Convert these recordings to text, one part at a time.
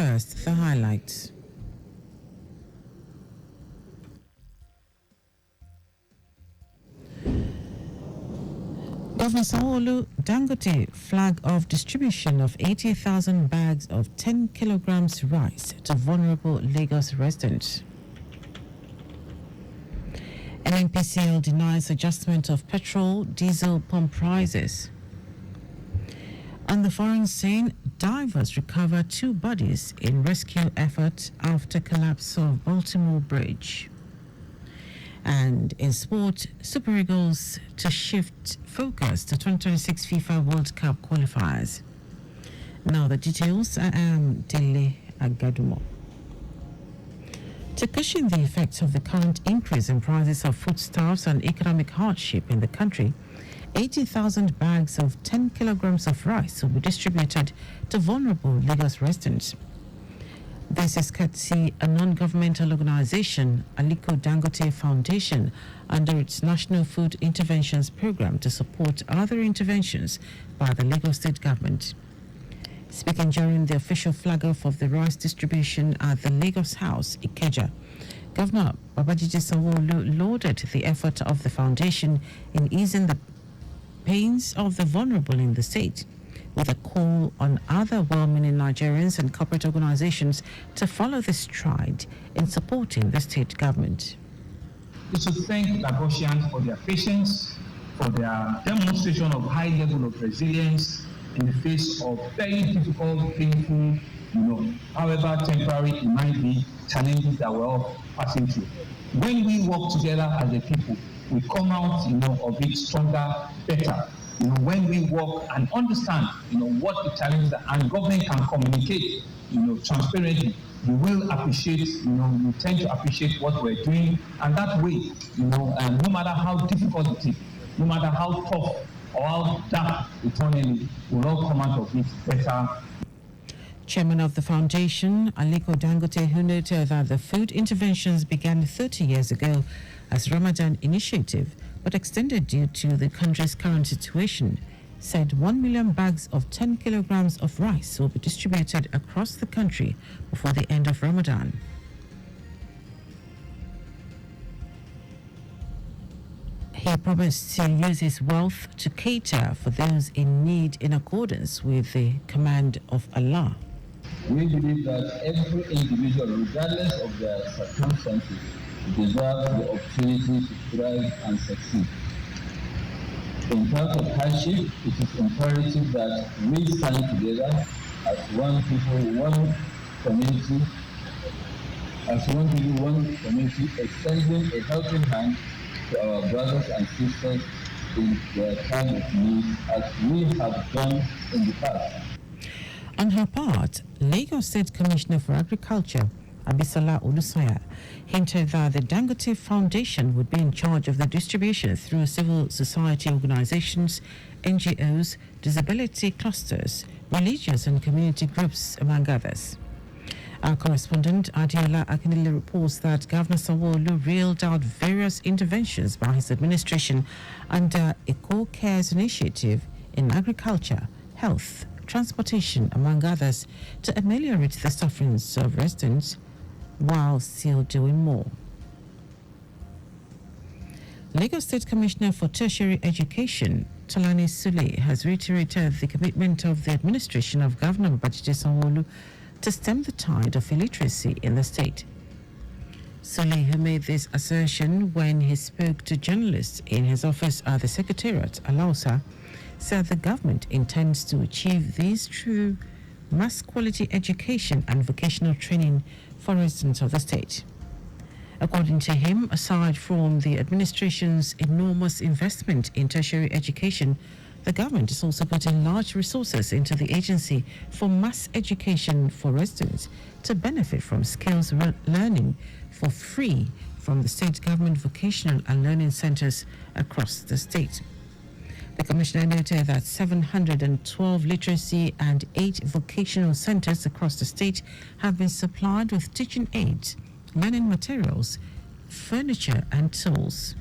First, the highlights. Governor Sanwo-Olu Dangote flag off distribution of 80,000 bags of 10 kilograms rice to vulnerable Lagos residents. NNPCL denies adjustment of petrol, diesel pump prices. On the foreign scene, divers recover 2 bodies in rescue effort after collapse of Baltimore Bridge. And in sport, Super Eagles to shift focus to 2026 FIFA World Cup qualifiers. Now the details. I am Dele Agadumo. To cushion the effects of the current increase in prices of foodstuffs and economic hardship in the country, 80,000 bags of 10 kilograms of rice will be distributed to vulnerable Lagos residents. This is courtesy a non-governmental organization, Aliko Dangote Foundation, under its National Food Interventions Program to support other interventions by the Lagos State Government. Speaking during the official flag-off of the rice distribution at the Lagos House, Ikeja, Governor Babajide Sanwo-Olu lauded the effort of the foundation in easing the pains of the vulnerable in the state, with a call on other well-meaning Nigerians and corporate organizations to follow this stride in supporting the state government. We should thank Lagosians for their patience, for their demonstration of high level of resilience in the face of very difficult, painful, however temporary it might be, challenges that we're all passing through. When we work together as a people, we come out, of it stronger, better. When we work and understand, what the challenges are, and government can communicate, transparently, you will appreciate, you tend to appreciate what we're doing, and that way, no matter how difficult it is, no matter how tough or how dark eternally, we'll all come out of it better. Chairman of the foundation, Aliko Dangote, who noted that the food interventions began 30 years ago as Ramadan initiative, but extended due to the country's current situation, said 1 million bags of 10 kilograms of rice will be distributed across the country before the end of Ramadan. He promised to use his wealth to cater for those in need in accordance with the command of Allah. We believe that every individual, regardless of their circumstances, deserves the opportunity to thrive and succeed. In times of hardship, it is imperative that we stand together as one people, one community, extending a helping hand to our brothers and sisters in their time of need, as we have done in the past. On her part, Lagos State Commissioner for Agriculture, Abisola Olusanya, hinted that the Dangote Foundation would be in charge of the distribution through civil society organizations, NGOs, disability clusters, religious and community groups, among others. Our correspondent, Adiola Akinile, reports that Governor Sanwo-Olu reeled out various interventions by his administration under Eco Cares initiative in agriculture, health, transportation, among others, to ameliorate the sufferings of residents while still doing more. Lagos State Commissioner for Tertiary Education, Tolani Sule, has reiterated the commitment of the administration of Governor Babajide Sanwo-Olu to stem the tide of illiteracy in the state. Sule, who made this assertion when he spoke to journalists in his office at the Secretariat, Alausa, said the government intends to achieve these through mass quality education and vocational training for residents of the state. According to him, aside from the administration's enormous investment in tertiary education, the government is also putting large resources into the agency for mass education for residents to benefit from skills learning for free from the state government vocational and learning centers across the state. The commissioner noted that 712 literacy and 8 vocational centers across the state have been supplied with teaching aids, learning materials, furniture and tools.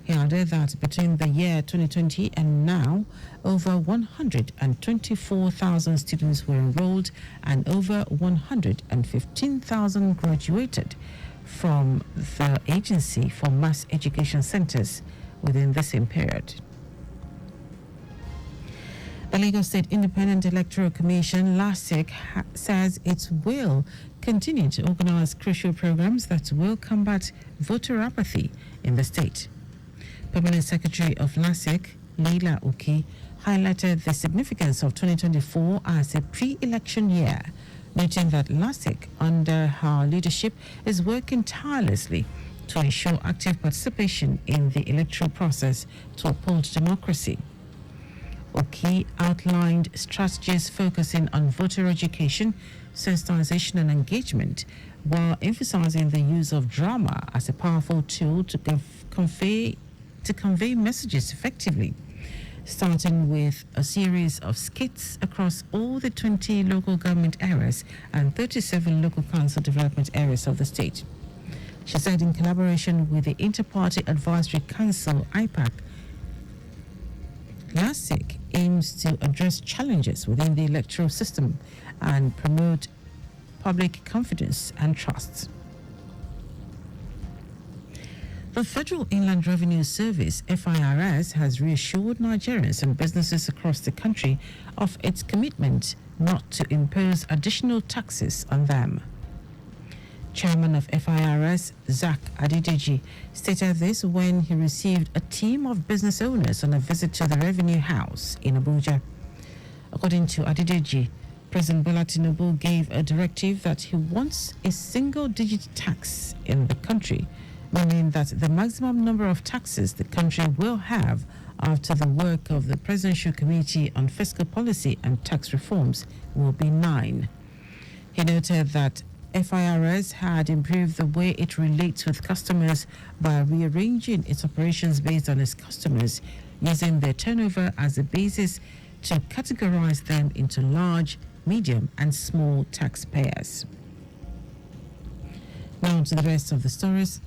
He added that between the year 2020 and now, over 124,000 students were enrolled and over 115,000 graduated from the Agency for Mass Education Centers within the same period. The Lagos State Independent Electoral Commission, LASIC, says it will continue to organize crucial programs that will combat voter apathy in the state. Permanent Secretary of LASIC, Leila Uki, highlighted the significance of 2024 as a pre-election year, noting that LASIC, under her leadership, is working tirelessly to ensure active participation in the electoral process to uphold democracy. Uki outlined strategies focusing on voter education, sensitization and engagement, while emphasizing the use of drama as a powerful tool to convey messages effectively, starting with a series of skits across all the 20 local government areas and 37 local council development areas of the state. She said in collaboration with the Inter-Party Advisory Council, IPAC, LASIC aims to address challenges within the electoral system and promote public confidence and trust. The Federal Inland Revenue Service, FIRS, has reassured Nigerians and businesses across the country of its commitment not to impose additional taxes on them. Chairman of FIRS, Zach Adideji, stated this when he received a team of business owners on a visit to the Revenue House in Abuja. According to Adideji, President Bola Tinubu gave a directive that he wants a single-digit tax in the country, meaning that the maximum number of taxes the country will have after the work of the Presidential Committee on Fiscal Policy and Tax Reforms will be 9. He noted that FIRS had improved the way it relates with customers by rearranging its operations based on its customers, using their turnover as a basis to categorize them into large, medium, and small taxpayers. Now to the rest of the stories.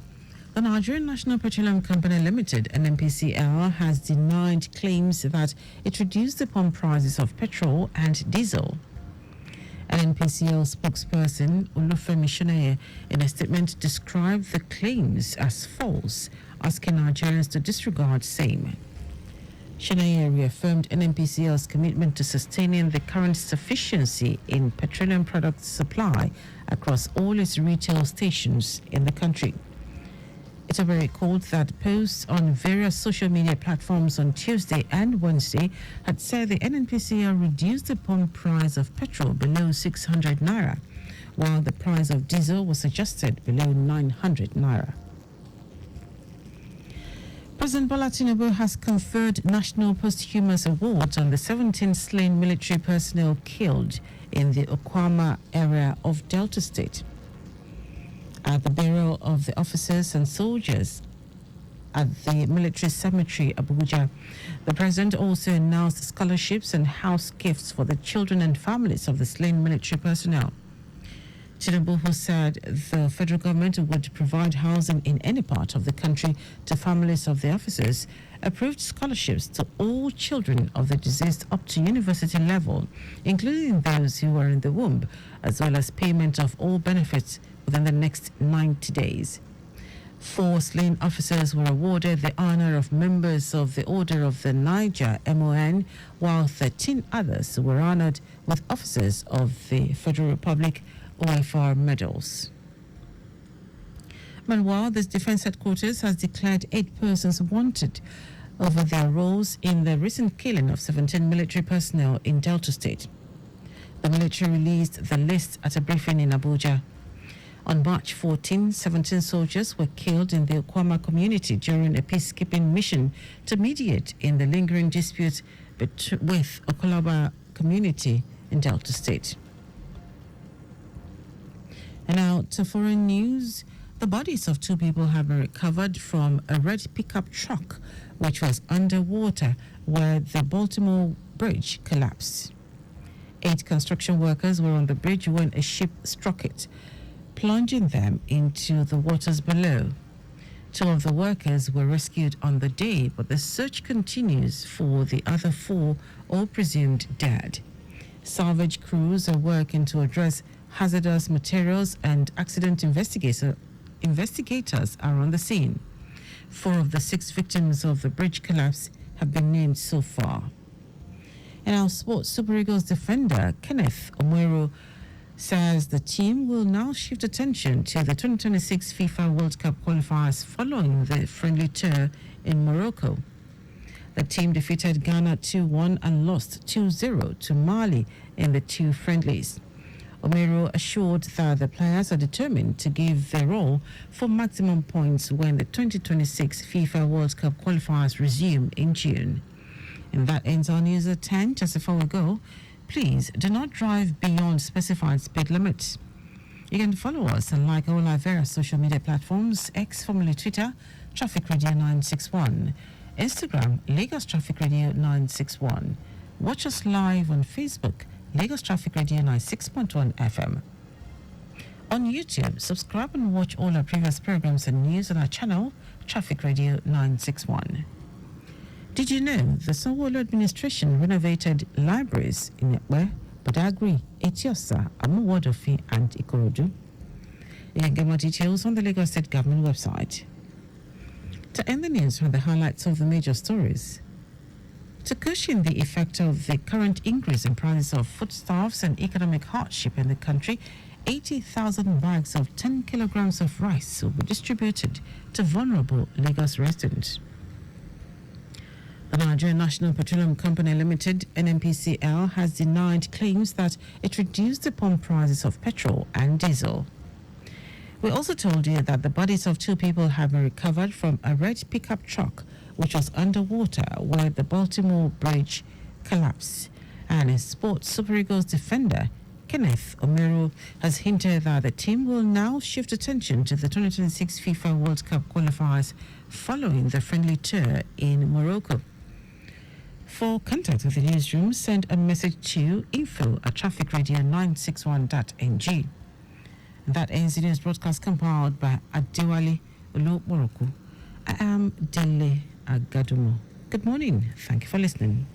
The Nigerian National Petroleum Company Limited, NNPCL, has denied claims that it reduced the pump prices of petrol and diesel. NNPCL spokesperson Olufemi Shinaye, in a statement, described the claims as false, asking Nigerians to disregard same. Shinaye reaffirmed NNPCL's commitment to sustaining the current sufficiency in petroleum product supply across all its retail stations in the country. It recalled that posts on various social media platforms on Tuesday and Wednesday had said the NNPCL reduced the pump price of petrol below 600 naira, while the price of diesel was adjusted below 900 naira. President Bola Tinubu has conferred National Posthumous Awards on the 17 slain military personnel killed in the Okwama area of Delta State. At the burial of the officers and soldiers at the military cemetery, Abuja, the president also announced scholarships and house gifts for the children and families of the slain military personnel. Tinubu, who said the federal government would provide housing in any part of the country to families of the officers, approved scholarships to all children of the deceased up to university level, including those who were in the womb, as well as payment of all benefits within the next 90 days. 4 slain officers were awarded the honor of members of the Order of the Niger, MON, while 13 others were honored with officers of the Federal Republic, OFR medals. Meanwhile, the Defense Headquarters has declared 8 persons wanted over their roles in the recent killing of 17 military personnel in Delta State. The military released the list at a briefing in Abuja. On March 14, 17 soldiers were killed in the Okwama community during a peacekeeping mission to mediate in the lingering dispute with Okolaba community in Delta State. And now to foreign news. The bodies of 2 people have been recovered from a red pickup truck which was underwater where the Baltimore Bridge collapsed. 8 construction workers were on the bridge when a ship struck it, plunging them into the waters below. Two of the workers were rescued on the day, but the search continues for the other four, all presumed dead. Salvage crews are working to address hazardous materials, and accident investigators are on the scene. 4 of the 6 victims of the bridge collapse have been named so far. And our sports Super Eagles defender Kenneth Omero says the team will now shift attention to the 2026 FIFA World Cup qualifiers following the friendly tour in Morocco. The team defeated Ghana 2-1 and lost 2-0 to Mali in the 2 friendlies. Omero assured that the players are determined to give their all for maximum points when the 2026 FIFA World Cup qualifiers resume in June. And that ends our news at 10. Just before we go, please do not drive beyond specified speed limits. You can follow us and like all our various social media platforms: X, formerly Twitter, Traffic Radio 961, Instagram, Lagos Traffic Radio 961. Watch us live on Facebook, Lagos Traffic Radio 96.1 FM. On YouTube, subscribe and watch all our previous programs and news on our channel, Traffic Radio 961. Did you know the Sanwo-Olu administration renovated libraries in Ekpe, Badagry, Etiosa, Amuwodofi, and Ikorodu? You can get more details on the Lagos State Government website. To end the news from the highlights of the major stories. To cushion the effect of the current increase in prices of foodstuffs and economic hardship in the country, 80,000 bags of 10 kilograms of rice will be distributed to vulnerable Lagos residents. The Nigerian National Petroleum Company Limited, NNPCL, has denied claims that it reduced the pump prices of petrol and diesel. We also told you that the bodies of 2 people have been recovered from a red pickup truck which was underwater where the Baltimore Bridge collapsed. And a sports Super Eagles defender, Kenneth Omero, has hinted that the team will now shift attention to the 2026 FIFA World Cup qualifiers following the friendly tour in Morocco. For contact with the newsroom, send a message to info@trafficradio961.ng. That ends the news broadcast compiled by Adewale Oloporoku. I am Dele Agadumo. Good morning. Thank you for listening.